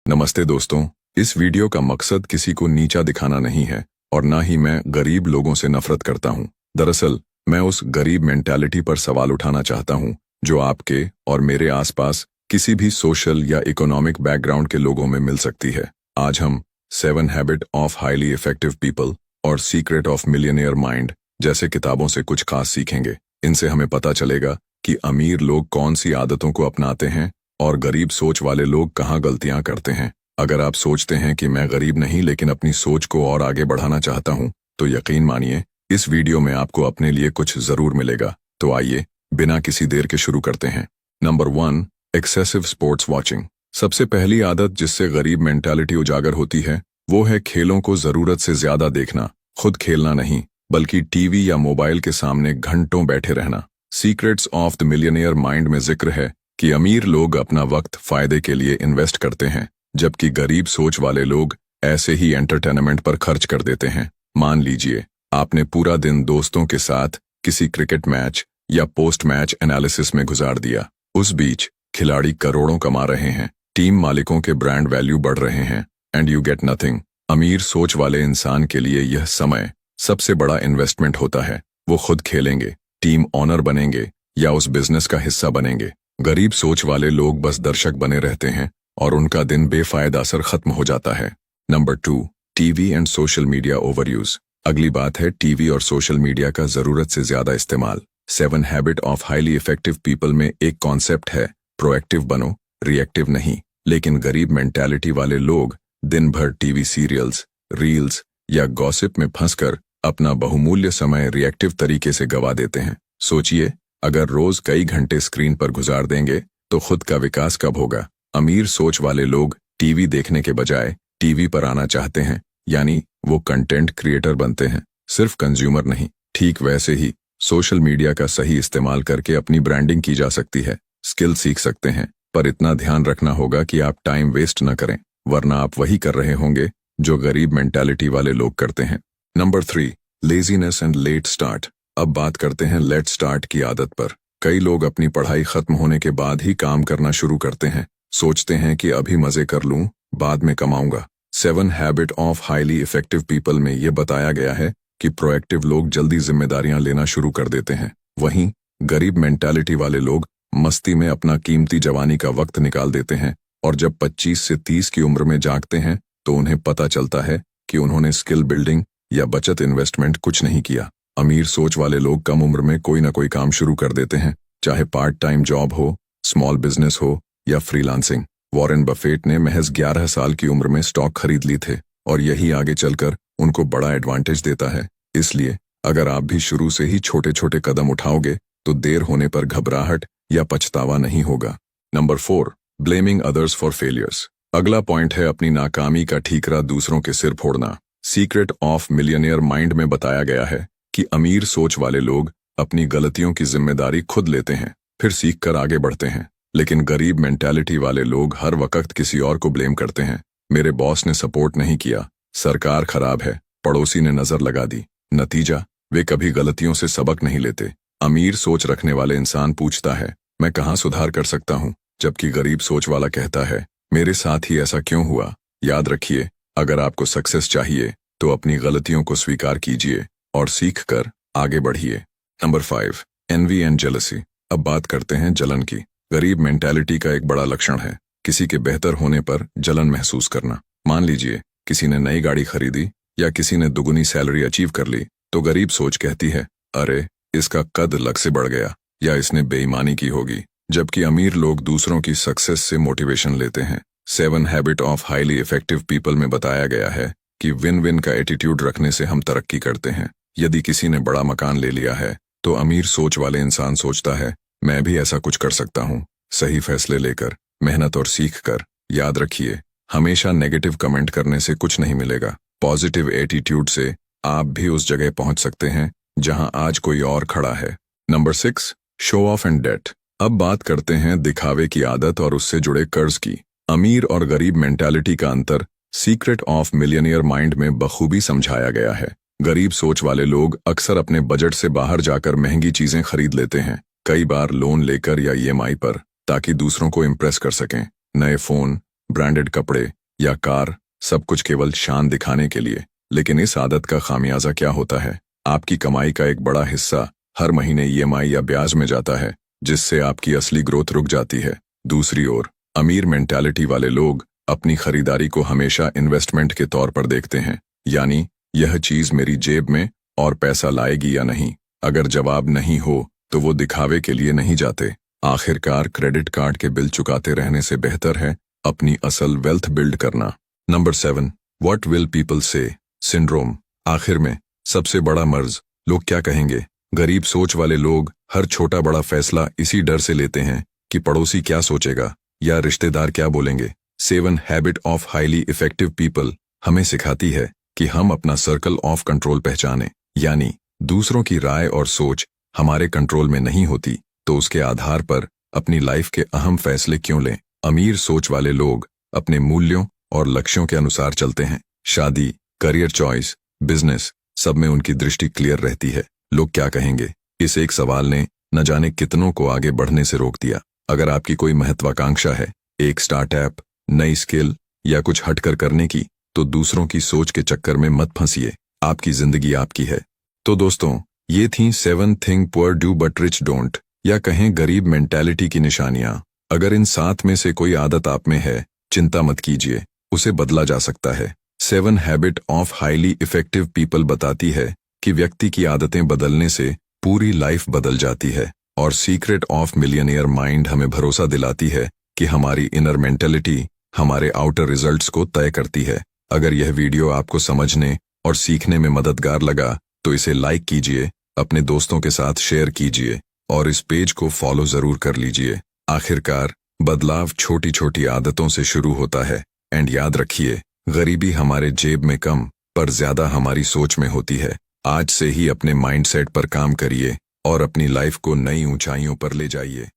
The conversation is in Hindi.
नमस्ते दोस्तों। इस वीडियो का मकसद किसी को नीचा दिखाना नहीं है और ना ही मैं गरीब लोगों से नफरत करता हूँ। दरअसल मैं उस गरीब मेंटालिटी पर सवाल उठाना चाहता हूँ जो आपके और मेरे आसपास किसी भी सोशल या इकोनॉमिक बैकग्राउंड के लोगों में मिल सकती है। आज हम 7 habit of highly effective people और सीक्रेट ऑफ मिलियनेयर माइंड जैसे किताबों से कुछ खास सीखेंगे। इनसे हमें पता चलेगा कि अमीर लोग कौन सी आदतों को अपनाते हैं और गरीब सोच वाले लोग कहाँ गलतियां करते हैं। अगर आप सोचते हैं कि मैं गरीब नहीं लेकिन अपनी सोच को और आगे बढ़ाना चाहता हूं, तो यकीन मानिए इस वीडियो में आपको अपने लिए कुछ जरूर मिलेगा। तो आइए बिना किसी देर के शुरू करते हैं। Number 1, excessive sports watching. सबसे पहली आदत जिससे गरीब मेंटालिटी उजागर होती है वो है खेलों को जरूरत से ज्यादा देखना। खुद खेलना नहीं बल्कि टीवी या मोबाइल के सामने घंटों बैठे रहना। Secrets of the millionaire mind में जिक्र है कि अमीर लोग अपना वक्त फायदे के लिए इन्वेस्ट करते हैं, जबकि गरीब सोच वाले लोग ऐसे ही एंटरटेनमेंट पर खर्च कर देते हैं। मान लीजिए आपने पूरा दिन दोस्तों के साथ किसी क्रिकेट मैच या पोस्ट मैच एनालिसिस में गुजार दिया। उस बीच खिलाड़ी करोड़ों कमा रहे हैं, टीम मालिकों के ब्रांड वैल्यू बढ़ रहे हैं, एंड यू गेट नथिंग। अमीर सोच वाले इंसान के लिए यह समय सबसे बड़ा इन्वेस्टमेंट होता है। वो खुद खेलेंगे, टीम ऑनर बनेंगे या उस बिजनेस का हिस्सा बनेंगे। गरीब सोच वाले लोग बस दर्शक बने रहते हैं और उनका दिन बेफायदा असर खत्म हो जाता है। Number 2, TV and social media overuse. अगली बात है टीवी और सोशल मीडिया का जरूरत से ज्यादा इस्तेमाल। 7 habit of highly effective people में एक कॉन्सेप्ट है, प्रोएक्टिव बनो, रिएक्टिव नहीं। लेकिन गरीब मेंटालिटी वाले लोग दिन भर टीवी सीरियल्स, रील्स या गॉसिप में फंसकर अपना बहुमूल्य समय रिएक्टिव तरीके से गवा देते हैं। सोचिए, अगर रोज कई घंटे स्क्रीन पर गुजार देंगे तो खुद का विकास कब होगा। अमीर सोच वाले लोग टीवी देखने के बजाय टीवी पर आना चाहते हैं, यानी वो कंटेंट क्रिएटर बनते हैं, सिर्फ कंज्यूमर नहीं। ठीक वैसे ही सोशल मीडिया का सही इस्तेमाल करके अपनी ब्रांडिंग की जा सकती है, स्किल सीख सकते हैं, पर इतना ध्यान रखना होगा कि आप टाइम वेस्ट न करें, वरना आप वही कर रहे होंगे जो गरीब मेंटालिटी वाले लोग करते हैं। Number 3, laziness and let start. अब बात करते हैं लेट स्टार्ट की आदत पर। कई लोग अपनी पढ़ाई खत्म होने के बाद ही काम करना शुरू करते हैं, सोचते हैं कि अभी मजे कर लूं, बाद में कमाऊंगा। 7 habit of highly effective people में यह बताया गया है कि प्रोएक्टिव लोग जल्दी जिम्मेदारियां लेना शुरू कर देते हैं, वहीं गरीब मेंटालिटी वाले लोग मस्ती में अपना कीमती जवानी का वक्त निकाल देते हैं और जब 25 से 30 की उम्र में जागते हैं तो उन्हें पता चलता है कि उन्होंने स्किल बिल्डिंग या बचत इन्वेस्टमेंट कुछ नहीं किया। अमीर सोच वाले लोग कम उम्र में कोई ना कोई काम शुरू कर देते हैं, चाहे पार्ट टाइम जॉब हो, स्मॉल बिजनेस हो या फ्रीलांसिंग। वॉरेन बफेट ने महज 11 साल की उम्र में स्टॉक खरीद ली थे और यही आगे चलकर उनको बड़ा एडवांटेज देता है। इसलिए अगर आप भी शुरू से ही छोटे छोटे कदम उठाओगे तो देर होने पर घबराहट या पछतावा नहीं होगा। Number 4, blaming others for failures. अगला पॉइंट है अपनी नाकामी का ठीकरा दूसरों के सिर फोड़ना। सीक्रेट ऑफ मिलियनेयर माइंड में बताया गया है कि अमीर सोच वाले लोग अपनी गलतियों की जिम्मेदारी खुद लेते हैं, फिर सीखकर आगे बढ़ते हैं। लेकिन गरीब मेंटालिटी वाले लोग हर वक्त किसी और को ब्लेम करते हैं। मेरे बॉस ने सपोर्ट नहीं किया, सरकार खराब है, पड़ोसी ने नजर लगा दी। नतीजा, वे कभी गलतियों से सबक नहीं लेते। अमीर सोच रखने वाले इंसान पूछता है, मैं कहाँ सुधार कर सकता हूँ, जबकि गरीब सोच वाला कहता है, मेरे साथ ही ऐसा क्यों हुआ। याद रखिए, अगर आपको सक्सेस चाहिए तो अपनी गलतियों को स्वीकार कीजिए और सीख कर आगे बढ़िए। Number 5, envy and jealousy. अब बात करते हैं जलन की। गरीब मेंटालिटी का एक बड़ा लक्षण है किसी के बेहतर होने पर जलन महसूस करना। मान लीजिए किसी ने नई गाड़ी खरीदी या किसी ने दुगुनी सैलरी अचीव कर ली तो गरीब सोच कहती है, अरे इसका कद लग से बढ़ गया या इसने बेईमानी की होगी, जबकि अमीर लोग दूसरों की सक्सेस से मोटिवेशन लेते हैं। 7 habit of highly effective people में बताया गया है कि विन विन का एटीट्यूड रखने से हम तरक्की करते हैं। यदि किसी ने बड़ा मकान ले लिया है तो अमीर सोच वाले इंसान सोचता है, मैं भी ऐसा कुछ कर सकता हूँ। सही फैसले लेकर, मेहनत और सीख कर। याद रखिए, हमेशा नेगेटिव कमेंट करने से कुछ नहीं मिलेगा। पॉजिटिव एटीट्यूड से आप भी उस जगह पहुंच सकते हैं जहां आज कोई और खड़ा है। Number 6, show off and debt. अब बात करते हैं दिखावे की आदत और उससे जुड़े कर्ज की। अमीर और गरीब मेंटालिटी का अंतर सीक्रेट ऑफ मिलियनियर माइंड में बखूबी समझाया गया है। गरीब सोच वाले लोग अक्सर अपने बजट से बाहर जाकर महंगी चीजें खरीद लेते हैं, कई बार लोन लेकर या ईएमआई पर, ताकि दूसरों को इम्प्रेस कर सकें। नए फोन, ब्रांडेड कपड़े या कार, सब कुछ केवल शान दिखाने के लिए। लेकिन इस आदत का खामियाजा क्या होता है? आपकी कमाई का एक बड़ा हिस्सा हर महीने ईएमआई या ब्याज में जाता है, जिससे आपकी असली ग्रोथ रुक जाती है। दूसरी ओर अमीर मेंटालिटी वाले लोग अपनी खरीदारी को हमेशा इन्वेस्टमेंट के तौर पर देखते हैं, यानी यह चीज मेरी जेब में और पैसा लाएगी या नहीं। अगर जवाब नहीं हो तो वो दिखावे के लिए नहीं जाते। आखिरकार क्रेडिट कार्ड के बिल चुकाते रहने से बेहतर है अपनी असल वेल्थ बिल्ड करना। नंबर 7, व्हाट विल पीपल से सिंड्रोम। आखिर में सबसे बड़ा मर्ज, लोग क्या कहेंगे। गरीब सोच वाले लोग हर छोटा बड़ा फैसला इसी डर से लेते हैं कि पड़ोसी क्या सोचेगा या रिश्तेदार क्या बोलेंगे। 7 habit of highly effective people हमें सिखाती है कि हम अपना सर्कल ऑफ कंट्रोल पहचानें, यानी दूसरों की राय और सोच हमारे कंट्रोल में नहीं होती तो उसके आधार पर अपनी लाइफ के अहम फैसले क्यों लें। अमीर सोच वाले लोग अपने मूल्यों और लक्ष्यों के अनुसार चलते हैं। शादी, करियर चॉइस, बिजनेस, सब में उनकी दृष्टि क्लियर रहती है। लोग क्या कहेंगे, इस एक सवाल ने न जाने कितनों को आगे बढ़ने से रोक दिया। अगर आपकी कोई महत्वाकांक्षा है, एक स्टार्टअप, नई स्किल या कुछ हटकर करने की, तो दूसरों की सोच के चक्कर में मत फंसिए। आपकी जिंदगी आपकी है। तो दोस्तों, ये थी 7 thing poor do but rich don't, या कहें गरीब मेंटालिटी की निशानियां। अगर इन 7 में से कोई आदत आप में है, चिंता मत कीजिए, उसे बदला जा सकता है। 7 habit of highly effective people बताती है कि व्यक्ति की आदतें बदलने से पूरी लाइफ बदल जाती है, और सीक्रेट ऑफ मिलियनियर माइंड हमें भरोसा दिलाती है कि हमारी इनर मेंटालिटी हमारे आउटर रिजल्ट्स को तय करती है। अगर यह वीडियो आपको समझने और सीखने में मददगार लगा तो इसे लाइक कीजिए, अपने दोस्तों के साथ शेयर कीजिए और इस पेज को फॉलो जरूर कर लीजिए। आखिरकार बदलाव छोटी छोटी आदतों से शुरू होता है। एंड याद रखिए, गरीबी हमारे जेब में कम पर ज्यादा हमारी सोच में होती है। आज से ही अपने माइंडसेट पर काम करिए और अपनी लाइफ को नई ऊंचाइयों पर ले जाइए।